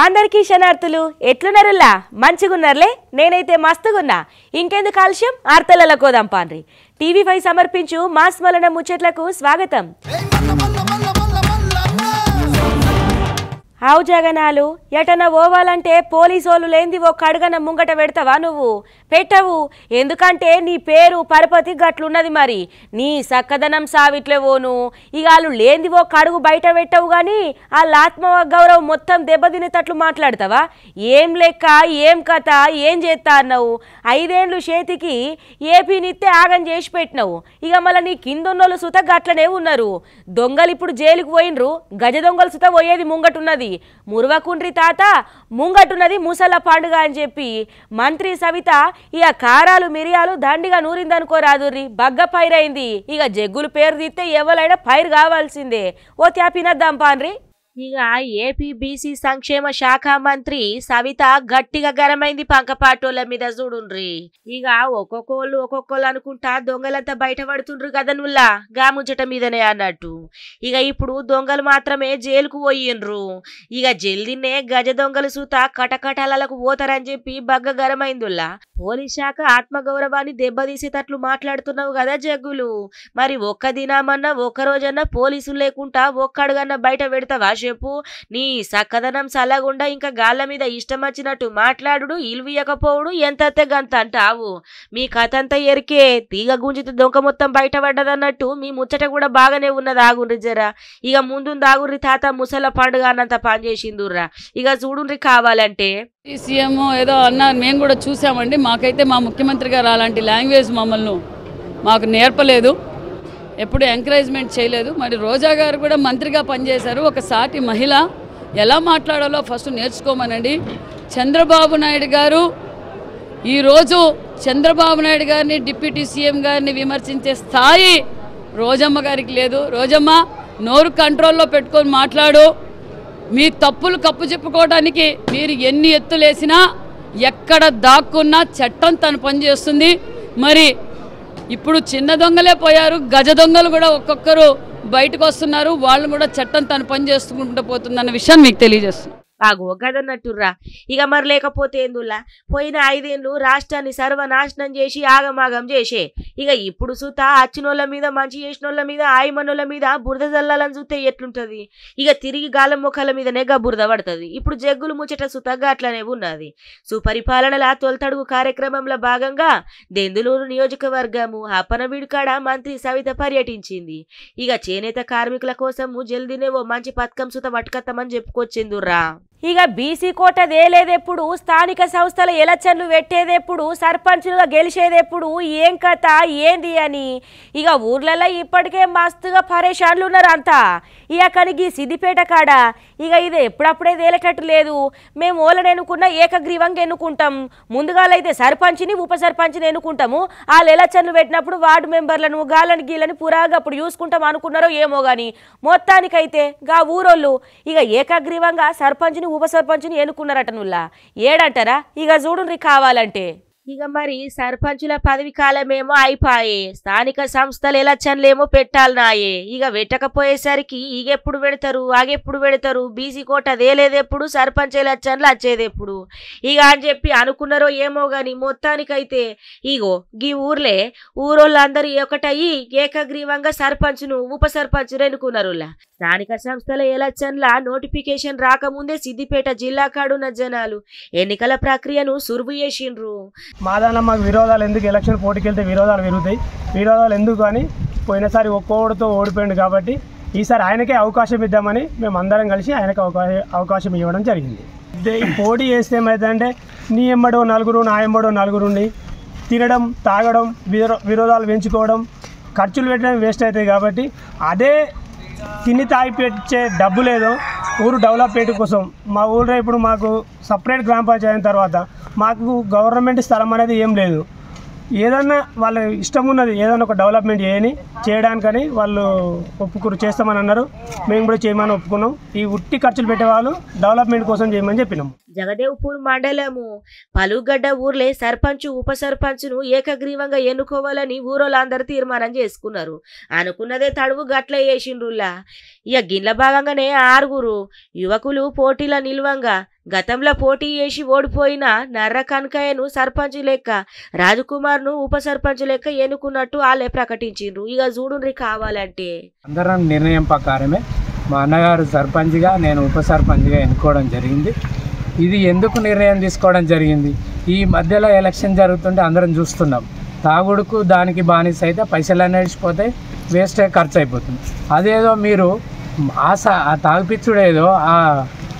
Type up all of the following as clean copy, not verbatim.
అందరికీ శనార్థులు ఎట్లున్నారులా మంచిగున్నారులే నేనైతే మస్తుగున్నా ఇంకెందుకు ఆలస్యం ఆర్తలలో కోదాం పాన్రి టీవీ5 సమర్పించు మాస్ మలన ముచ్చట్లకు స్వాగతం ఆవు జగనాలు ఎటన పోవాలంటే పోలీసోళ్ళు లేంది ఒక అడుగన ముంగట పెడతావా నువ్వు పెట్టవు ఎందుకంటే నీ పేరు పరపతి గట్లున్నది మరి నీ సక్కదనం సావిట్లే పోను ఇక వాళ్ళు లేంది ఒక అడుగు బయట పెట్టవు కానీ వాళ్ళ ఆత్మ గౌరవం మొత్తం దెబ్బతినేటట్లు మాట్లాడతావా ఏం లెక్క ఏం కథ ఏం చేస్తా అన్నావు 5 ఏళ్ళు చేతికి ఏపీనిత్తే ఆగం చేసి పెట్టినావు ఇక మళ్ళీ నీ కిందన్నోళ్ళు సుత గట్లనే ఉన్నారు దొంగలు ఇప్పుడు జైలుకు పోయినరు గజ దొంగలు సుత పోయేది ముంగటున్నది మురవకుండ్రి తాత ముంగటున్నది ముసల పండుగ అని చెప్పి మంత్రి సవిత ఇక కారాలు మిరియాలు దండిగా నూరిందనుకోరాదుర్రి బగ్గ పైరైంది ఇక జగ్గులు పేరు తీస్తే ఎవరైనా పైరు కావాల్సిందే ఓ త్యాపినద్దాం పాన్రి ఇక ఏపీ బీసీ సంక్షేమ శాఖ మంత్రి సవిత గట్టిగా గరమైంది పంకపాటోళ్ళ మీద చూడుండ్రి ఇక ఒక్కొక్కళ్ళు అనుకుంటా దొంగలంతా బయట పడుతుండ్రు కదా నుల్లా గాముంచట మీదనే అన్నట్టు ఇక ఇప్పుడు దొంగలు మాత్రమే జైలుకు పోయిండ్రు ఇక జల్దినే గజ దొంగలు సూత కటకటాలకు పోతారని చెప్పి బగ్గ గరమైందుల్లా పోలీస్ శాఖ ఆత్మగౌరవాన్ని దెబ్బతీసేటట్లు మాట్లాడుతున్నావు కదా జగ్గులు మరి ఒక్క దినామన్నా ఒక్క రోజన్నా పోలీసులు లేకుండా ఒక్కడుగన్నా బయట పెడతావా చెప్పు నీ సక్కదనం సలగుండా ఇంకా గాళ్ళ మీద ఇష్టం వచ్చినట్టు మాట్లాడు ఇల్వియకపోవుడు ఎంతతే గంత అంటావు మీ కథంతా ఎరికే తీగ గుంజితే దొంగ మొత్తం బయట పడ్డదన్నట్టు మీ ముచ్చట కూడా బాగానే ఉన్నది ఆగుండ్రి జరా ఇక ముందు దాగుర్రి తాత ముసల పండుగ అన్నంత పని చేసిందుర్రా ఇక చూడుండ్రి కావాలంటే సీఎం ఏదో అన్నారు మేము కూడా చూసామండి మాకైతే మా ముఖ్యమంత్రి గారు అలాంటి లాంగ్వేజ్ మాకు నేర్పలేదు ఎప్పుడు ఎంకరేజ్మెంట్ చేయలేదు మరి రోజా గారు కూడా మంత్రిగా పనిచేశారు ఒక సాటి మహిళ ఎలా మాట్లాడాలో ఫస్ట్ నేర్చుకోమనండి చంద్రబాబు నాయుడు గారు ఈరోజు చంద్రబాబు నాయుడు గారిని డిప్యూటీ సీఎం గారిని విమర్శించే స్థాయి రోజమ్మ గారికి లేదు రోజమ్మ నోరు కంట్రోల్లో పెట్టుకొని మాట్లాడు మీ తప్పులు కప్పు చెప్పుకోవడానికి మీరు ఎన్ని ఎత్తులేసినా ఎక్కడ దాక్కున్నా చట్టం తను పనిచేస్తుంది మరి ఇప్పుడు చిన్న దొంగలే పోయారు గజ దొంగలు కూడా ఒక్కొక్కరు బయటకు వస్తున్నారు వాళ్ళు కూడా చట్టం తను పని చేసుకుంటూ పోతుందన్న విషయాన్ని మీకు తెలియజేస్తుంది బాగో గదన్నట్టుర్రా ఇక మరి లేకపోతే ఏందుల్లా పోయిన 5 ఏళ్ళు రాష్ట్రాన్ని సర్వనాశనం చేసి ఆగమాగం చేసే ఇక ఇప్పుడు సుత అచ్చినోళ్ళ మీద మంచి చేసినోళ్ళ మీద ఆయమనోళ్ళ మీద బురద జల్లాలని చూస్తే ఎట్లుంటది ఇక తిరిగి గాలం మొక్కల మీదనే బురద పడుతుంది ఇప్పుడు జగ్గులు ముచ్చట సుతగా అట్లనే ఉన్నది సుపరిపాలనల తొలతడుగు కార్యక్రమంలో భాగంగా దెందులూరు నియోజకవర్గము అప్పనవీడుకాడ మంత్రి సవిత పర్యటించింది ఇక చేనేత కార్మికుల కోసము జల్దీనే ఓ మంచి పథకం సుత పట్టుకత్తమని చెప్పుకొచ్చిందుర్రా ఇక బీసీ కోట దేలేదెప్పుడు స్థానిక సంస్థల ఎలక్షన్లు పెట్టేదెప్పుడు సర్పంచులుగా గెలిచేదెప్పుడు ఏం కథ ఏంది అని ఇక ఊర్లలో ఇప్పటికే మస్తుగా పరేషాన్లు ఉన్నారు అంతా ఇక కనిగి సిద్దిపేట కాడ ఇక ఇది ఎప్పుడప్పుడే తేలేటట్టు లేదు మేము ఓళ్ళని ఎన్నుకున్న ఏకగ్రీవంగా ఎన్నుకుంటాం ముందుగాలైతే సర్పంచ్ని ఉప సర్పంచ్ని ఎన్నుకుంటాము వాళ్ళు ఎలక్షన్లు పెట్టినప్పుడు వార్డు మెంబర్లను గాళ్ళని గీళ్ళని పురాగా అప్పుడు చూసుకుంటాం అనుకున్నారో ఏమో కానీ మొత్తానికైతే గా ఊరోళ్ళు ఇక ఏకగ్రీవంగా సర్పంచ్ని ఉప సర్పంచ్ని ఎన్నుకున్నారట నుల్లా ఏడంటారా ఇక చూడుండ్రి కావాలంటే ఇక మరి సర్పంచుల పదవి కాలమేమో అయిపోయే స్థానిక సంస్థలు ఎలక్షన్లేమో పెట్టాలనాయే ఇక పెట్టకపోయేసరికి ఇగెప్పుడు పెడతారు ఆగెప్పుడు పెడతారు బీసీ కోట దేలేదెప్పుడు సర్పంచ్ ఎలక్షన్లు వచ్చేదెప్పుడు ఇక అని చెప్పి అనుకున్నారో ఏమో గాని మొత్తానికైతే ఇగో గీ ఊర్లే ఊరోళ్ళందరూ ఒకటయ్యి ఏకగ్రీవంగా సర్పంచ్ను ఉప సర్పంచ్ ఎన్నుకున్నారు స్థానిక సంస్థల ఎలక్షన్ల నోటిఫికేషన్ రాకముందే సిద్దిపేట జిల్లా కాడున్న జనాలు ఎన్నికల ప్రక్రియను సురువు చేసిండ్రు మాదాన మాకు విరోధాలు ఎందుకు ఎలక్షన్ పోటీకి వెళ్తే విరోధాలు పెరుగుతాయి విరోధాలు ఎందుకు అని పోయినసారి ఒక్కోడితో ఓడిపోయింది కాబట్టి ఈసారి ఆయనకే అవకాశం ఇద్దామని మేము అందరం కలిసి ఆయనకు అవకాశం ఇవ్వడం జరిగింది ఈ పోటీ చేస్తే ఏమవుతుందంటే నీ ఎంబడో నలుగురు నా ఎంబడో నలుగురుండి తినడం తాగడం విరోధాలు పెంచుకోవడం ఖర్చులు పెట్టడం వేస్ట్ అవుతాయి కాబట్టి అదే తిని తాగి పెట్టే డబ్బు లేదో ఊరు డెవలప్మెంట్ కోసం మా ఊళ్ళో ఇప్పుడు మాకు సపరేట్ గ్రామ పంచాయతీ అయిన తర్వాత మాకు గవర్నమెంట్ స్థలం అనేది ఏం లేదు ఏదన్నా వాళ్ళ ఇష్టం ఉన్నది ఏదైనా ఒక డెవలప్మెంట్ చేయడానికని వాళ్ళు ఒప్పుకురు చేస్తామని అన్నారు. మేము కూడా చేయమని ఒప్పుకున్నాం. ఈ ఉట్టి ఖర్చులు పెట్టేవాళ్ళు డెవలప్మెంట్ కోసం చేయమని చెప్పినాం. జగదేవ్పూర్ మండలము పలుగడ్డ ఊర్లే సర్పంచ్ ఉప సర్పంచ్ను ఏకగ్రీవంగా ఎన్నుకోవాలని ఊరోళ్ళందరూ తీర్మానం చేసుకున్నారు. అనుకున్నదే తడువు గట్ల వేసిండ్రులా. ఇక గిన్నెల భాగంగానే 6 యువకులు పోటీల నిల్వంగా గతంలో పోటీ చేసి ఓడిపోయిన నర్ర కనకయ్యను సర్పంచ్ లెక్క, రాజకుమార్ను ఉప సర్పంచ్ లెక్క ఎన్నుకున్నట్టు వాళ్ళే ప్రకటించిండ్రు. ఇక చూడుండ్రి కావాలంటే అందరం నిర్ణయం ప్రకారమే మా అన్నగారు సర్పంచ్గా, నేను ఉప సర్పంచ్గా ఎన్నుకోవడం జరిగింది. ఇది ఎందుకు నిర్ణయం తీసుకోవడం జరిగింది? ఈ మధ్యలో ఎలక్షన్ జరుగుతుంటే అందరం చూస్తున్నాం. తాగుడుకు దానికి బానిస అయితే పైసలు నడిచిపోతాయి, వేస్టే ఖర్చు అయిపోతుంది. అదేదో మీరు ఆ తాగుపిచ్చుడేదో ఆ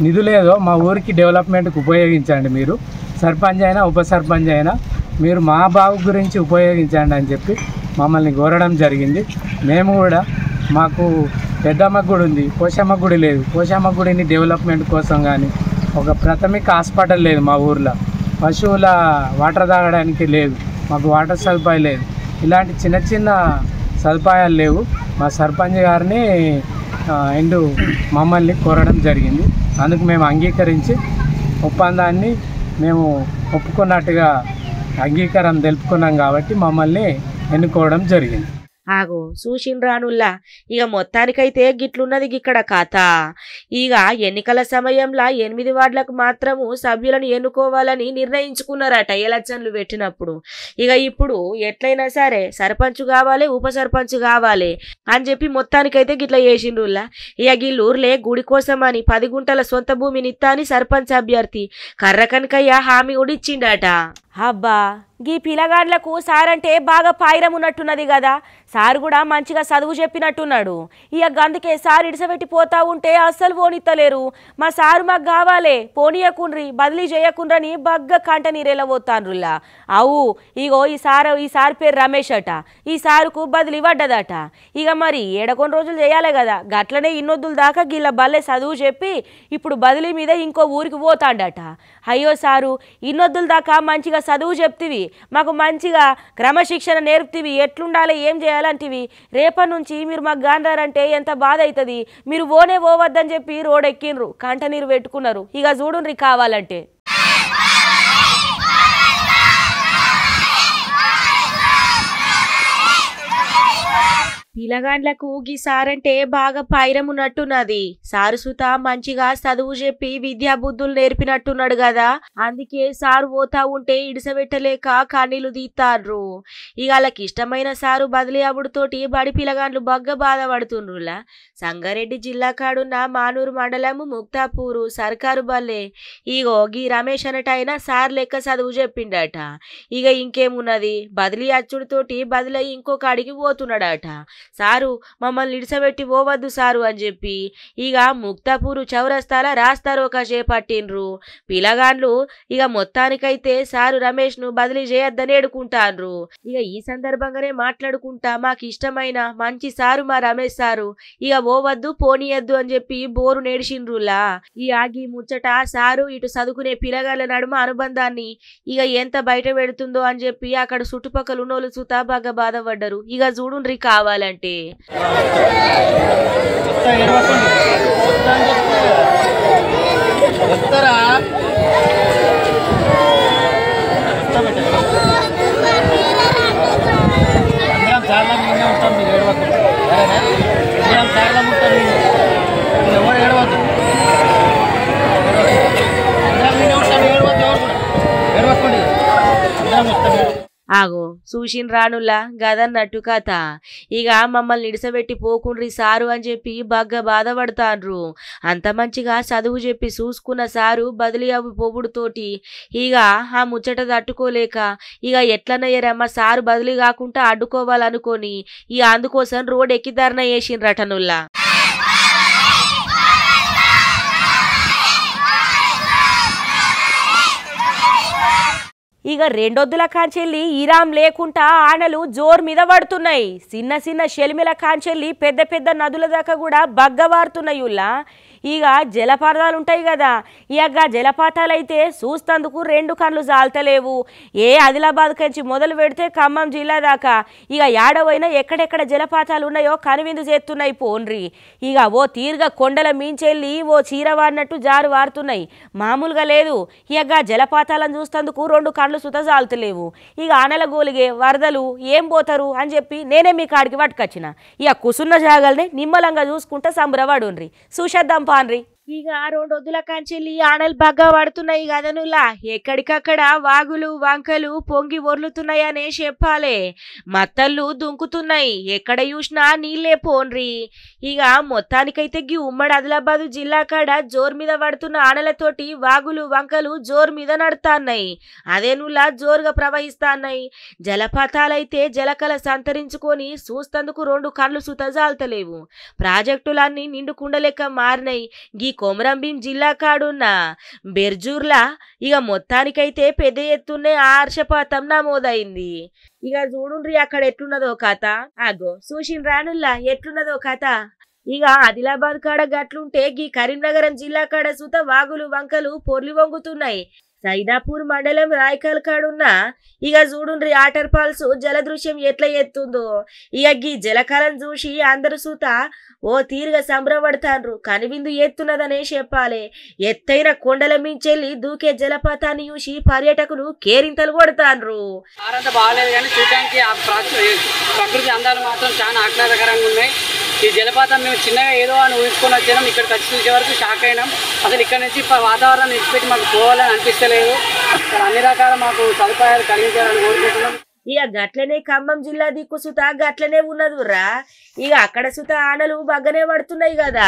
నిధులేదో మా ఊరికి డెవలప్మెంట్కి ఉపయోగించండి. మీరు సర్పంచ్ అయినా ఉప సర్పంచ్ అయినా మీరు మా బాగు గురించి ఉపయోగించండి అని చెప్పి మమ్మల్ని కోరడం జరిగింది. మేము కూడా మాకు పెద్దమ్మ గుడి ఉంది, పోషమ్మ గుడి లేదు. పోషమ్మ గుడిని డెవలప్మెంట్ కోసం కానీ ఒక ప్రాథమిక హాస్పిటల్ లేదు మా ఊర్లో, పశువుల వాటర్ తాగడానికి లేదు, మాకు వాటర్ సదుపాయం లేదు. ఇలాంటి చిన్న చిన్న సదుపాయాలు లేవు. మా సర్పంచ్ గారిని మమ్మల్ని కోరడం జరిగింది. అందుకు మేము అంగీకరించి ఒప్పందాన్ని మేము ఒప్పుకున్నట్టుగా అంగీకారం తెలుపుకున్నాం కాబట్టి మమ్మల్ని ఎన్నుకోవడం జరిగింది. ఆగో చూసిండ్రానుల్లా. ఇక మొత్తానికైతే గిట్లున్నది ఇక్కడ కథ. ఇక ఎన్నికల సమయంలో 8 వార్డులకు మాత్రము సభ్యులను ఎన్నుకోవాలని నిర్ణయించుకున్నారట ఎలక్షన్లు పెట్టినప్పుడు. ఇక ఇప్పుడు ఎట్లయినా సరే సర్పంచ్ కావాలి, ఉప సర్పంచ్ కావాలి అని చెప్పి మొత్తానికైతే గిట్ల చేసిండ్రుల్లా. ఇక గిల్లూర్లే గుడి కోసమని 10 గుంటల సొంత భూమిని ఇత్తాని సర్పంచ్ అభ్యర్థి కర్ర కనకయ్య హామీ కూడా ఇచ్చిండట. అబ్బా గీ పిల్లగాడ్లకు సార్ అంటే బాగా పాయిరం ఉన్నట్టున్నది కదా. సార్ కూడా మంచిగా చదువు చెప్పినట్టున్నాడు. ఇక గందుకే సార్ ఇడిసబెట్టి పోతా ఉంటే అస్సలు పోనిత్తలేరు. మా సారు మాకు కావాలే, పోనీయకుండ్రి, బదిలీ చేయకుండ్రని బగ్గ కంట నీరేలా పోతాన్రులా. అవు ఇగో ఈ సార్ పేరు రమేష్ అట. ఈ సారుకు బదిలీ పడ్డదట. ఇక మరి 7 రోజులు చేయాలి కదా. గట్లనే ఇన్నొద్దుల దాకా గిల్ల బల్లే చదువు చెప్పి ఇప్పుడు బదిలీ మీద ఇంకో ఊరికి పోతాండట. అయ్యో సారు, ఇన్నొద్దుల దాకా మంచిగా చదువు చెప్తివి, మాకు మంచిగా క్రమశిక్షణ నేర్పుతివి, ఎట్లుండాలి ఏం చేయాలంటివి. రేపటి నుంచి మీరు మాకు గాండారంటే ఎంత బాధ అవుతుంది. మీరు పోవద్దని చెప్పి రోడ్ ఎక్కిండ్రు, కంట నీరు పెట్టుకున్నారు. ఇక చూడుండ్రి కావాలంటే. పిల్లగాండ్లకు గీ సారంటే బాగా పైరం ఉన్నట్టున్నది. సారు సుత మంచిగా చదువు చెప్పి విద్యా బుద్ధులు నేర్పినట్టున్నాడు కదా. అందుకే సారు పోతా ఉంటే ఇడిసబెట్టలేక కన్నీళ్లు తీస్తాన్రు. ఇక వాళ్ళకి ఇష్టమైన సారు బదిలీ అవ్వడుతోటి బడి పిల్లగాండ్లు బగ్గ బాధపడుతుండ్రులా. సంగారెడ్డి జిల్లా కాడున్న మానూరు మండలము ముక్తాపూరు సర్కారు బల్లే ఇగో గీ రమేష్ అనటైనా సార్ లెక్క చదువు చెప్పిండట. ఇక ఇంకేమున్నది, బదిలీ అచ్చుడితోటి బదిలీ ఇంకో కాడికి పోతున్నాడట. సారు మమ్మల్ని ఇడిసబెట్టి పోవద్దు సారు అని చెప్పి ఇక ముక్తాపూరు చౌరస్తాల రాస్తారోక చేపట్టిండ్రు పిల్లగాండ్లు. ఇక మొత్తానికైతే సారు రమేష్ ను బదిలీ చేయొద్దని ఏడుకుంటాన్రు. ఇక ఈ సందర్భంగానే మాట్లాడుకుంటా మాకు ఇష్టమైన మంచి సారు మా రమేష్ సారు, ఇక పోవద్దు పోనీయద్దు అని చెప్పి బోరు నేడిసిండ్రులా. ఈ ఆగి ముచ్చట సారు ఇటు చదువుకునే పిల్లగాళ్ళ నడుమ అనుబంధాన్ని ఇక ఎంత బయట పెడుతుందో అని చెప్పి అక్కడ చుట్టుపక్కల ఉన్నోళ్ళు సుతా బాగా బాధపడ్డారు. ఇక చూడుండ్రి కావాలంటే. ఆగో చూసిన రానులా గదన్నట్టు కథ. ఇక మమ్మల్ని ఇడిసబెట్టి పోకుండ్రి సారు అని చెప్పి బాగా బాధపడతాన్రు. అంత మంచిగా చదువు చెప్పి చూసుకున్న సారు బదిలీ అవి పోవుడుతోటి ఇక ఆ ముచ్చట తట్టుకోలేక ఇక ఎట్లనయ్యారమ్మ సారు బదిలీ కాకుండా అడ్డుకోవాలనుకొని ఇక అందుకోసం రోడ్ ఎక్కి ధర్నా చేసిండ్రటనుల్లా. ఇక రెండొద్దుల కాంచెల్లి ఇరాం లేకుండా ఆనలు జోరు మీద పడుతున్నాయి. చిన్న చిన్న షెలిమిల కాంచెల్లి పెద్ద పెద్ద నదుల దాకా కూడా బగ్గవారుతున్నాయి. ఇక జలపాతాలు ఉంటాయి కదా, ఇక జలపాతాలు అయితే చూస్తందుకు 2 కళ్ళు జాలతలేవు. ఆదిలాబాద్ కంచి మొదలు పెడితే ఖమ్మం జిల్లా దాకా ఇక ఏడవైనా ఎక్కడెక్కడ జలపాతాలు ఉన్నాయో కనువిందు చేస్తున్నాయి పోన్రి. ఇక ఓ తీరుగా కొండల మించెళ్ళి ఓ చీర వాడినట్టు జారు వారుతున్నాయి, మామూలుగా లేదు. ఇక జలపాతాలను చూస్తందుకు 2 కళ్ళు సుత జాలుతలేవు. ఇక ఆనల గోలిగే వరదలు ఏం పోతారు అని చెప్పి నేనే మీ కాడికి పట్టుకొచ్చిన. ఇక కుసున్న జాగల్ని నిమ్మలంగా చూసుకుంటే సంబరపడుండ్రి. చూసేద్దాం పాన్రి. ఇక 2 వద్దుల కంచెల్లి ఆనలు బాగా పడుతున్నాయి కదనులా, ఎక్కడికక్కడ వాగులు వంకలు పొంగి ఒర్లుతున్నాయనే చెప్పాలే. మత్తళ్ళు దుంకుతున్నాయి, ఎక్కడ చూసినా నీళ్ళే పోన్రి. ఇక మొత్తానికైతే గీ ఉమ్మడి ఆదిలాబాదు జిల్లా కాడ జోరు మీద పడుతున్న ఆనలతోటి వాగులు వంకలు జోరు మీద నడుతాన్నాయి, అదేనులా జోరుగా ప్రవహిస్తాన్నాయి. జలపాతాలైతే జలకల సంతరించుకొని చూస్తందుకు 2 కళ్ళు సుతజాల్తలేవు. ప్రాజెక్టులన్నీ నిండుకుండ లెక్క మారినాయి. గీ కొమరంభీం జిల్లా కాడున్న బెర్జూర్లా ఇక మొత్తానికైతే పెద్ద ఎత్తునే ఆర్షపాతం నమోదైంది. ఇక చూడుండ్రి అక్కడ ఎట్లున్నదో కథ. అగో చూసిన రానుల్లా ఎట్లున్నదో కథ. ఇక ఆదిలాబాద్ కాడ గట్లుంటే గీ కరీంనగరం జిల్లా కాడ సుత వాగులు వంకలు పొర్లి వంగుతున్నాయి. సైదాపూర్ మండలం రాయకల్ కాడున్న ఇక చూడుండ్రి వాటర్ ఫాల్స్ జలదృశ్యం ఎట్లా ఎత్తుందో. ఇక గీ జలకాలం చూసి అందరు సూత ఓ తీరుగా సంబరపడతాండ్రు, కనువిందు ఎత్తున్నదనే చెప్పాలి. ఎత్తైన కొండల మించెల్లి దూకే జలపాతాన్ని చూసి పర్యాటకులు కేరింతలు కొడతాండ్రు. బాగాలేదు కానీ చూడటానికి ఆ ప్రకృతి అందాలు మాత్రం చాలా ఆహ్లాదకరంగా ఉన్నాయి. ఈ జలపాతం మేము చిన్నగా ఏదో అని ఊహించుకొని వచ్చాం, ఇక్కడికి వచ్చి చూసే వరకు షాక్ అయినాం. అసలు ఇక్కడ నుంచి వాతావరణం విడిచిపెట్టి మాకు పోవాలని అనిపిస్తలేదు. ఇక్కడ అన్ని రకాల మాకు సదుపాయాలు కలిగించాలని కోరుకుంటున్నాం. ఇక గట్లనే ఖమ్మం జిల్లా దిక్కు సుత గట్లనే ఉన్నదురా. ఇక అక్కడ సుత ఆనలు బగ్గనే పడుతున్నాయి కదా.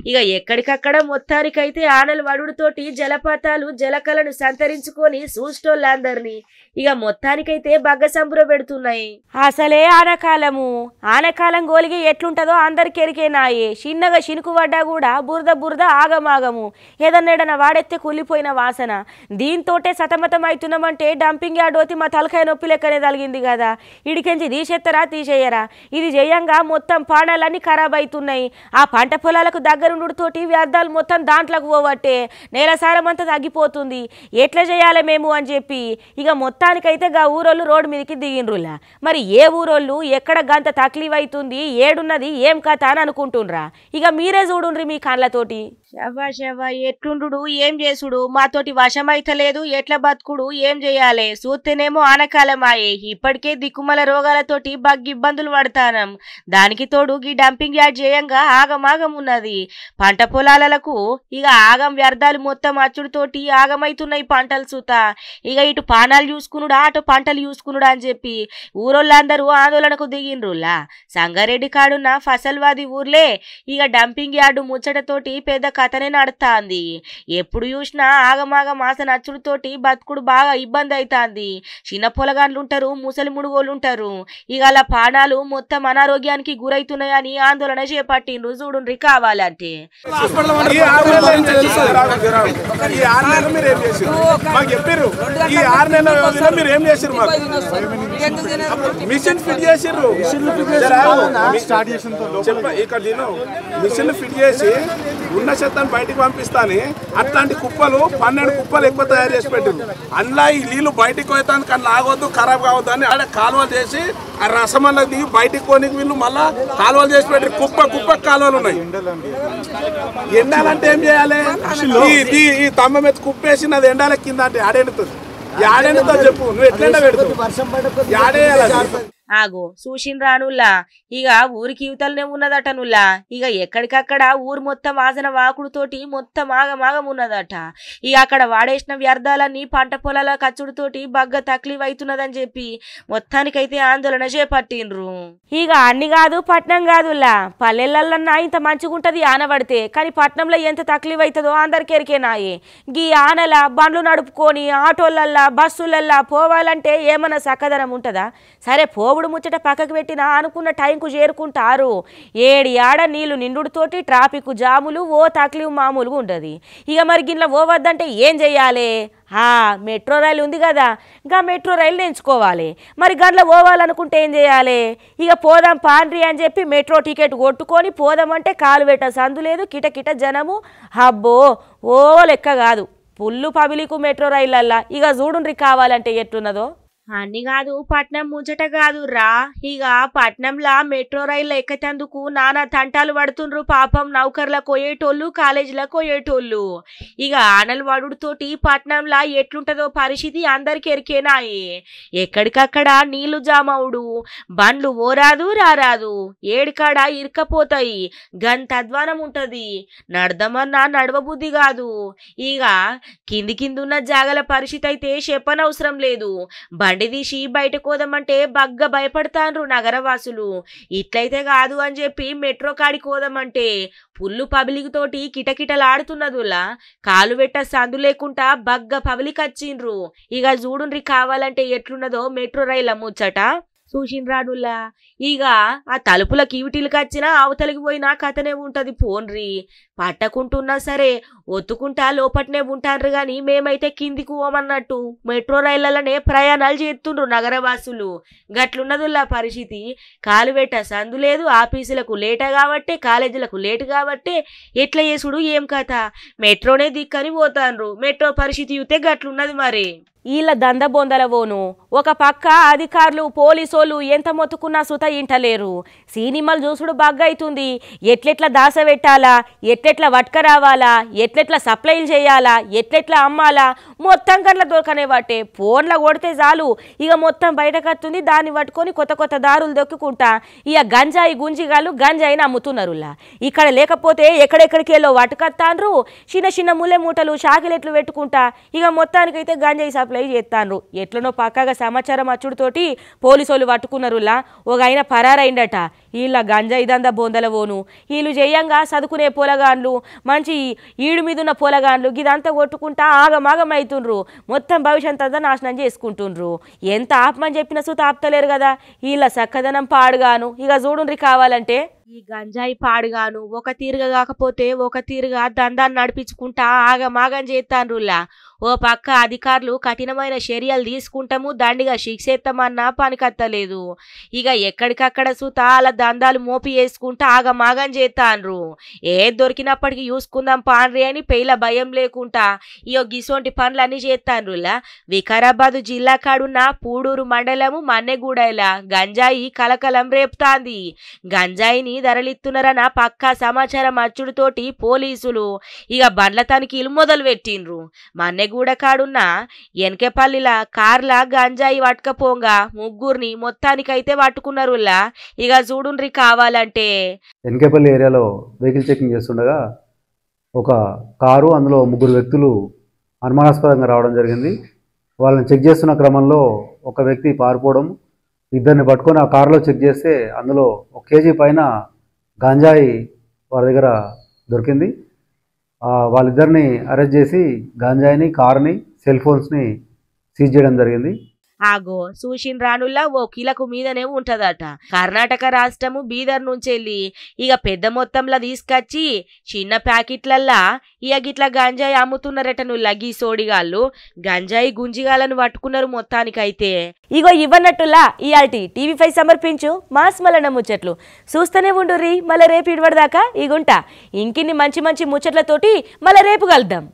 ఇక ఎక్కడికక్కడ మొత్తానికైతే ఆనలు వడుడుతోటి జలపాతాలు జలకలను సంతరించుకొని చూస్తోళ్ళందరినీ ఇక మొత్తానికైతే బగ్గ సంబుర పెడుతున్నాయి. అసలే ఆనకాలం గోలిగి ఎట్లుంటదో అందరికి ఎరికేనాయే. చిన్నగా చినుకు పడ్డా కూడా బురద ఆగమాగము, ఏదన్నా వాడెత్తే కుళ్ళిపోయిన వాసన. దీంతోటే సతమతం అవుతున్నామంటే డంపింగ్ యార్డ్ మా తలకాయ నొప్పి లెక్కనే తలిగింది కదా. ఇడికెంచి తీసేయరా. ఇది చేయంగా మొత్తం పానాలన్నీ ఖరాబ్ అవుతున్నాయి. ఆ పంట పొలాలకు దగ్గరుండుతోటి వ్యర్థాలు మొత్తం దాంట్లోకి పోవట్టే నేలసారం అంతా తగ్గిపోతుంది. ఎట్లా చేయాలి మేము అని చెప్పి ఇక మొత్తానికైతే గా ఊరోళ్ళు రోడ్డు మీదకి దిగిండ్రులా. మరి ఏ ఊరోళ్ళు ఎక్కడ గంత తక్లీఫ్ అవుతుంది, ఏడున్నది ఏం కథ అని అనుకుంటుండ్రా. ఇక మీరే చూడుండ్రి మీ కళ్ళతోటి. శవా ఎట్లుండు ఏం చేసుడు, మాతోటి వశమైతలేదు, ఎట్లా బతుకుడు ఏం చేయాలి. చూస్తేనేమో ఆనకాలమాయే, ఇప్పటికే దిక్కుమల రోగాలతోటి ఇబ్బందులు పడతానం. దానికి తోడు ఈ డంపింగ్ యార్డ్ చేయంగా ఆగమాగం ఉన్నది. పంట పొలాలకు ఇక ఆగం వ్యర్థాలు మొత్తం అచ్చుడుతోటి ఆగమైతున్నాయి పంటలు సూత. ఇక ఇటు పానాలు చూసుకునుడా అటు పంటలు చూసుకునుడా అని చెప్పి ఊరోళ్ళందరూ ఆందోళనకు దిగిండ్రులా. సంగారెడ్డి కాడున్న ఫసల్వాది ఊర్లే ఇక డంపింగ్ యార్డు ముచ్చటతోటి పెద్ద కథనే నడుస్తాంది. ఎప్పుడు చూసినా ఆగమాగం ఆసన అచ్చుడుతోటి బతుకుడు బాగా ఇబ్బంది అవుతాంది. చిన్న పొలగాండ్లు ఉంటారు, ముసలి ముడుగోళ్ళు ఉంటారు. ఇక అలా పానాలు మొత్తం అనారోగ్యానికి గురైతున్నాయని ఆందోళన చేపట్టిండ్రు. చూడుండ్రి కావాలంటే మిషన్ ఫిట్ చేసిర్రు, మిషన్ ఫిట్ చేసి ఉన్న చెత్తను బయటికి పంపిస్తాని అట్లాంటి కుప్పలు 12 కుప్పలు ఎక్కువ తయారు చేసి పెట్టిండ్రు. అందులో ఈ నీళ్లు బయటికి పోతాను కానీ ఆగొద్దు ఖరాబ్ కావద్దు అని ఆడ కాలువలు చేసి ఆ రసమల్లా దిగి బయటికి పోనీకి వీళ్ళు మళ్ళా కాలువలు చేసి పెట్టి కుప్ప కాలువలు ఉన్నాయి. ఎండాలంటే ఏం చేయాలి? ఈ తమ్మ మీద కుప్పేసి అది ఎండాల కింద అంటే ఆడెండుతుంది. ఆడెండుతో చెప్పు, నువ్వు ఎట్లా పెడతావు? ఆడేయాలి. ఆగో చూసిండ్రానుల్లా. ఇక ఊరికి యువతలనే ఉన్నదట నుల్లా. ఇక ఎక్కడికక్కడ ఊరు మొత్తం వాసన వాకుడుతోటి మొత్తం ఆగమాగం ఉన్నదట. ఇక అక్కడ వాడేసిన వ్యర్థాలన్నీ పంట పొలాల ఖర్చుడుతోటి బగ్గ తక్లీఫ్ అవుతున్నదని చెప్పి మొత్తానికైతే ఆందోళన చేపట్టిండ్రు. ఇక అన్ని కాదు పట్నం కాదుల్లా, పల్లెలన్నా ఇంత మంచిగుంటది ఆనబడితే, కానీ పట్నంలో ఎంత తక్లీఫ్ అవుతుందో అందరికి ఎరికేనాయే. గీ ఆనల బండ్లు నడుపుకొని ఆటోలల్లా బస్సులల్లా పోవాలంటే ఏమన్నా సక్కదనం ఉంటుందా? సరే పోవుడు ముచ్చట పక్కకు పెట్టినా అనుకున్న టైంకు చేరుకుంటారు. ఏడ నీళ్లు నిండుతోటి ట్రాఫిక్ జాములు ఓ తక్లీఫ్ మామూలుగా ఉంటుంది. ఇక మరి గిట్ల పోవద్దంటే ఏం చెయ్యాలి? మెట్రో రైలు ఉంది కదా, ఇంకా మెట్రో రైలు ఎంచుకోవాలి. మరి గంటలో పోవాలనుకుంటే ఏం చేయాలి? ఇక పోదాం పాండ్రి అని చెప్పి మెట్రో టికెట్ కొట్టుకొని పోదామంటే కాలు పెట్ట సందు లేదు, కిటకిట జనము. అబ్బో ఓ లెక్క కాదు, పుల్లు పబ్లిక్ మెట్రో రైళ్ళల్లా. ఇక చూడుండ్రి కావాలంటే ఎట్లున్నదో. అన్ని కాదు, పట్నం ముచ్చట కాదు రా. ఇక పట్నంలా మెట్రో రైలు ఎక్కతందుకు నానా తంటాలు పడుతుండ్రు పాపం నౌకర్లకు పోయేటోళ్ళు, కాలేజీలకు పోయేటోళ్ళు. ఇక ఆనలు వడుతోటి పట్నంలా ఎట్లుంటదో పరిస్థితి అందరికి ఎరికేనాయి. ఎక్కడికక్కడ నీళ్లు జామవుడు, బండ్లు ఓరాదు రారాదు, ఏడికాడ ఇరుకపోతాయి, గంత అధ్వానం ఉంటది. నడదమన్నా నడవబుద్ధి కాదు. ఇక కిందున్న జాగల పరిస్థితి అయితే చెప్పనవసరం లేదు. బండి తీసి బయటకు పోదామంటే బగ్గ భయపడతాండ్రు నగరవాసులు. ఇట్లయితే కాదు అని చెప్పి మెట్రో కాడికి పోదామంటే పుల్లు పబ్లిక్ తోటి కిటకిటలాడుతున్నదులా. కాలు పెట్ట సందు లేకుండా బగ్గ పబ్లిక్ వచ్చిండ్రు. ఇక చూడుండ్రి కావాలంటే ఎట్లున్నదో మెట్రో రైళ్ళ ముచ్చట. చూసిండ్రానుల్లా. ఇక ఆ తలుపుల కీవిటీలకు వచ్చినా అవతలికి పోయినా కథనే ఉంటది. పోన్రి పట్టకుంటున్నా సరే ఒత్తుకుంటా లోపట్నే ఉంటాన్రు గాని మేమైతే కిందికి పోమన్నట్టు మెట్రో రైళ్లలోనే ప్రయాణాలు చేస్తుండ్రు నగరవాసులు. గట్లున్నదుల్లా పరిస్థితి. కాలు పెట్ట సందు లేదు, ఆఫీసులకు లేట కాబట్టే, కాలేజీలకు లేటు కాబట్టే ఎట్లా చేసుడు ఏం కథ. మెట్రోనే దిక్కని పోతాన్రు. మెట్రో పరిస్థితి చూస్తే గట్లున్నది. మరి వీళ్ళ దంద బొందల పోను. ఒక పక్క అధికారులు పోలీసోళ్ళు ఎంత మొత్తుకున్నా సుత ఇంటలేరు. సినిమాలు చూసుడు బగ్గైతుంది. ఎట్లెట్లా దాస పెట్టాలా, ఎట్లెట్లా వట్క రావాలా, ఎట్లెట్లా సప్లైలు చేయాలా, ఎట్లెట్లా అమ్మాలా మొత్తం కట్ల దొరకనే పట్టే. ఫోన్లో కొడితే చాలు ఇక మొత్తం బయటకు వస్తుంది. దాన్ని పట్టుకొని కొత్త కొత్త దారులు దొక్కుకుంటా ఇక గంజాయి గుంజిగాళ్ళు గంజాయిని అమ్ముతున్నారులా. ఇక్కడ లేకపోతే ఎక్కడెక్కడికెళ్ళో వటుకత్తాండ్రు. చిన్న చిన్న ముల్లె మూటలు షాకిలెట్లు పెట్టుకుంటా ఇక మొత్తానికైతే గంజాయి సప్లై చేస్తాండ్రు. ఎట్లనో పక్కగా సమాచారం అచ్చుడుతోటి పోలీసులు పట్టుకున్నారులా. ఒక ఆయన పరారైండట. వీళ్ళ గంజాయి దంద బొందల పోను. వీళ్ళు చేయంగా చదువుకునే పొలగాండ్లు, మంచి ఈడు మీదున్న పొలగాండ్లు ఇదంతా కొట్టుకుంటా ఆగమాగమైతుండ్రు. మొత్తం భవిష్యత్ అంతా నాశనం చేసుకుంటుండ్రు. ఎంత ఆపమని చెప్పిన సుత ఆపుతలేరు కదా. వీళ్ళ చక్కదనం పాడుగాను. ఇక చూడుండ్రి కావాలంటే. ఈ గంజాయి పాడుగాను ఒక తీరుగా కాకపోతే ఒక తీరుగా దందాన్ని నడిపించుకుంటా ఆగమాగం చేస్తాండ్రులా. ఓ పక్క అధికారులు కఠినమైన చర్యలు తీసుకుంటాము, దండిగా శిక్షేస్తామన్నా పనికత్తలేదు. ఇక ఎక్కడికక్కడ సుత అలా దందాలు మోపి వేసుకుంటా ఆగమాగం చేస్తాండ్రు. దొరికినప్పటికీ చూసుకుందాం పాండ్రి అని పెయిల భయం లేకుండా ఇయో గిసోంటి పనులన్నీ చేస్తాండ్రులా. వికారాబాదు జిల్లా కాడున్న పూడూరు మండలము మన్నెగూడెలా గంజాయి కలకలం రేపుతాంది. గంజాయిని ధరలిస్తున్నారన్న పక్కా సమాచారం అచ్చుడుతోటి పోలీసులు ఇక బండ్ల తనిఖీలు మొదలు పెట్టిండ్రు. మన్నెగూడ కాడున్న ఎనకెపల్లిలా కార్ల గంజాయి పట్టుకపోగా ముగ్గురిని మొత్తానికైతే పట్టుకున్నారులా. ఇక చూడుండ్రి కావాలంటే. ఎనకెపల్లి ఏరియాలో వెహికల్ చెకింగ్ చేస్తుండగా ఒక కారు, అందులో ముగ్గురు వ్యక్తులు అనుమానాస్పదంగా రావడం జరిగింది. వాళ్ళని చెక్ చేస్తున్న క్రమంలో ఒక వ్యక్తి పారిపోవడం, ఇద్దరిని పట్టుకొని ఆ కారులో చెక్ చేస్తే అందులో 1 కేజీ పైన గంజాయి వారి దగ్గర దొరికింది. వాళ్ళిద్దరిని అరెస్ట్ చేసి గంజాయిని, కారుని, సెల్ ఫోన్స్ని సీజ్ చేయడం జరిగింది. ఆగో చూసిండ్రానుల్లా ఓ కిలకు మీదనే ఉంటదట. కర్ణాటక రాష్ట్రము బీదర్ నుంచి వెళ్ళి ఇక పెద్ద మొత్తంలో తీసుకొచ్చి చిన్న ప్యాకెట్లల్లా ఇక గిట్లా గంజాయి అమ్ముతున్నారట నువ్వు లగ్గి సోడిగాళ్ళు. గంజాయి గుంజిగాలను పట్టుకున్నారు మొత్తానికైతే. ఇగో ఇవ్వనట్టులా ఇయాల్టి TV5 సమర్పించు మాస్ మలన ముచ్చట్లు చూస్తూనే ఉండుర్రి. మళ్ళీ రేపు ఇడవడదాకా ఇగుంటా ఇంకిన్ని మంచి మంచి ముచ్చట్లతోటి మళ్ళీ రేపు కలుద్దాం.